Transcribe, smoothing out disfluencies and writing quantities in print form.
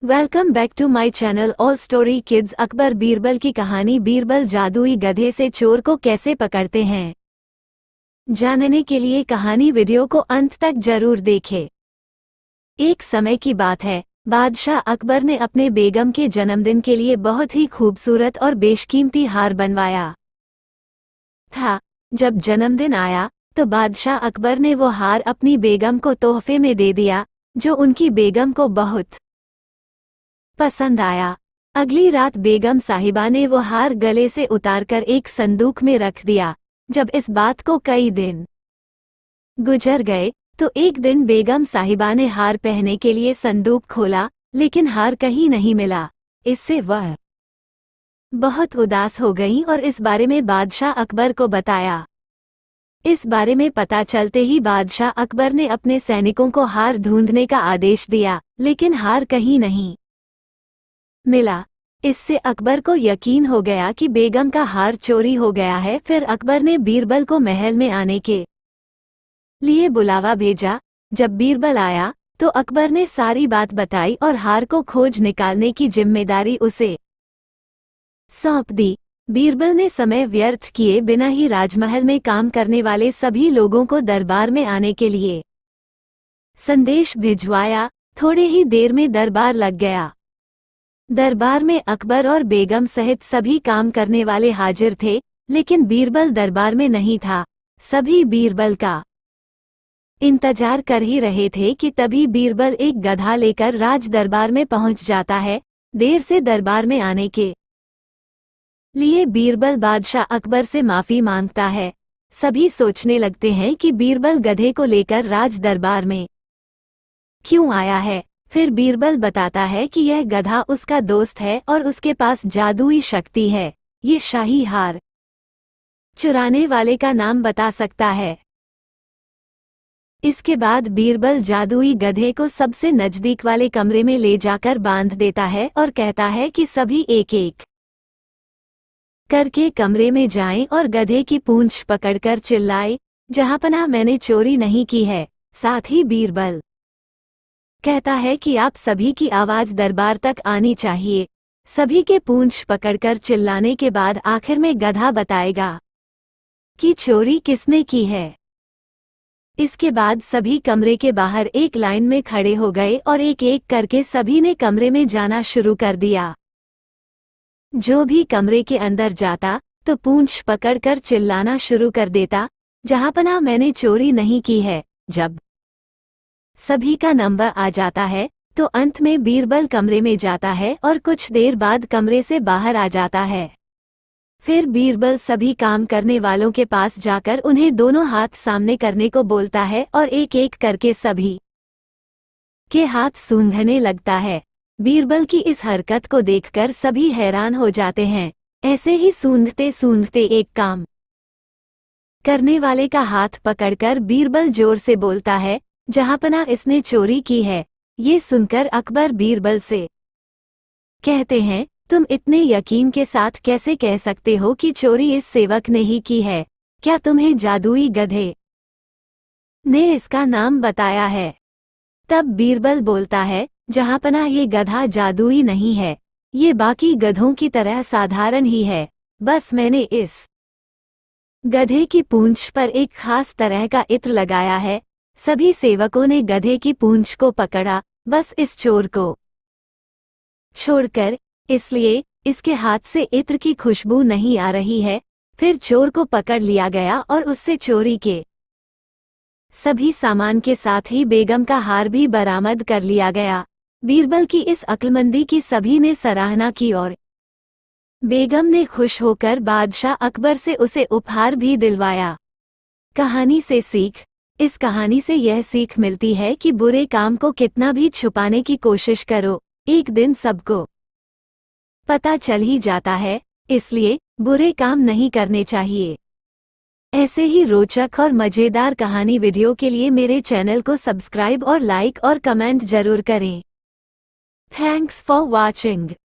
Welcome back to my channel all story kids. Akbar Birbal की कहानी। बीरबल जादुई गधे से चोर को कैसे पकड़ते हैं, जानने के लिए कहानी वीडियो को अंत तक जरूर देखें। एक समय की बात है, बादशाह अकबर ने अपने बेगम के जन्मदिन के लिए बहुत ही खूबसूरत और बेशकीमती हार बनवाया था। जब जन्मदिन आया तो बादशाह अकबर ने वो हार अपनी बेगम को तोहफे में दे दिया, जो उनकी बेगम को बहुत पसंद आया। अगली रात बेगम साहिबा ने वो हार गले से उतारकर एक संदूक में रख दिया। जब इस बात को कई दिन गुजर गए तो एक दिन बेगम साहिबा ने हार पहनने के लिए संदूक खोला, लेकिन हार कहीं नहीं मिला। इससे वह बहुत उदास हो गईं और इस बारे में बादशाह अकबर को बताया। इस बारे में पता चलते ही बादशाह अकबर ने अपने सैनिकों को हार ढूंढने का आदेश दिया, लेकिन हार कहीं नहीं मिला। इससे अकबर को यकीन हो गया कि बेगम का हार चोरी हो गया है। फिर अकबर ने बीरबल को महल में आने के लिए बुलावा भेजा। जब बीरबल आया तो अकबर ने सारी बात बताई और हार को खोज निकालने की जिम्मेदारी उसे सौंप दी। बीरबल ने समय व्यर्थ किए बिना ही राजमहल में काम करने वाले सभी लोगों को दरबार में आने के लिए संदेश भिजवाया। थोड़े ही देर में दरबार लग गया। दरबार में अकबर और बेगम सहित सभी काम करने वाले हाजिर थे, लेकिन बीरबल दरबार में नहीं था। सभी बीरबल का इंतजार कर ही रहे थे कि तभी बीरबल एक गधा लेकर राज दरबार में पहुंच जाता है। देर से दरबार में आने के लिए बीरबल बादशाह अकबर से माफी मांगता है। सभी सोचने लगते हैं कि बीरबल गधे को लेकर राज दरबार में क्यों आया है। फिर बीरबल बताता है कि यह गधा उसका दोस्त है और उसके पास जादुई शक्ति है। ये शाही हार चुराने वाले का नाम बता सकता है। इसके बाद बीरबल जादुई गधे को सबसे नजदीक वाले कमरे में ले जाकर बांध देता है और कहता है कि सभी एक एक करके कमरे में जाएं और गधे की पूंछ पकड़कर चिल्लाए, जहांपनाह मैंने चोरी नहीं की है। साथ ही बीरबल कहता है कि आप सभी की आवाज दरबार तक आनी चाहिए। सभी के पूंछ पकड़कर चिल्लाने के बाद आखिर में गधा बताएगा कि चोरी किसने की है। इसके बाद सभी कमरे के बाहर एक लाइन में खड़े हो गए और एक एक करके सभी ने कमरे में जाना शुरू कर दिया। जो भी कमरे के अंदर जाता तो पूंछ पकड़कर चिल्लाना शुरू कर देता, जहांपनाह मैंने चोरी नहीं की है। जब सभी का नंबर आ जाता है तो अंत में बीरबल कमरे में जाता है और कुछ देर बाद कमरे से बाहर आ जाता है। फिर बीरबल सभी काम करने वालों के पास जाकर उन्हें दोनों हाथ सामने करने को बोलता है और एक एक करके सभी के हाथ सूंघने लगता है। बीरबल की इस हरकत को देखकर सभी हैरान हो जाते हैं। ऐसे ही सूंघते सूंघते एक काम करने वाले का हाथ पकड़कर बीरबल जोर से बोलता है, जहांपनाह इसने चोरी की है। ये सुनकर अकबर बीरबल से कहते हैं, तुम इतने यकीन के साथ कैसे कह सकते हो कि चोरी इस सेवक ने ही की है? क्या तुम्हें जादुई गधे ने इसका नाम बताया है? तब बीरबल बोलता है, जहांपनाह ये गधा जादुई नहीं है, ये बाकी गधों की तरह साधारण ही है। बस मैंने इस गधे की पूंछ पर एक खास तरह का इत्र लगाया है। सभी सेवकों ने गधे की पूंछ को पकड़ा, बस इस चोर को छोड़कर, इसलिए इसके हाथ से इत्र की खुशबू नहीं आ रही है। फिर चोर को पकड़ लिया गया और उससे चोरी के सभी सामान के साथ ही बेगम का हार भी बरामद कर लिया गया। बीरबल की इस अक्लमंदी की सभी ने सराहना की और बेगम ने खुश होकर बादशाह अकबर से उसे उपहार भी दिलवाया। कहानी से सीख। इस कहानी से यह सीख मिलती है कि बुरे काम को कितना भी छुपाने की कोशिश करो, एक दिन सबको पता चल ही जाता है। इसलिए बुरे काम नहीं करने चाहिए। ऐसे ही रोचक और मजेदार कहानी वीडियो के लिए मेरे चैनल को सब्सक्राइब और लाइक और कमेंट जरूर करें। Thanks for watching.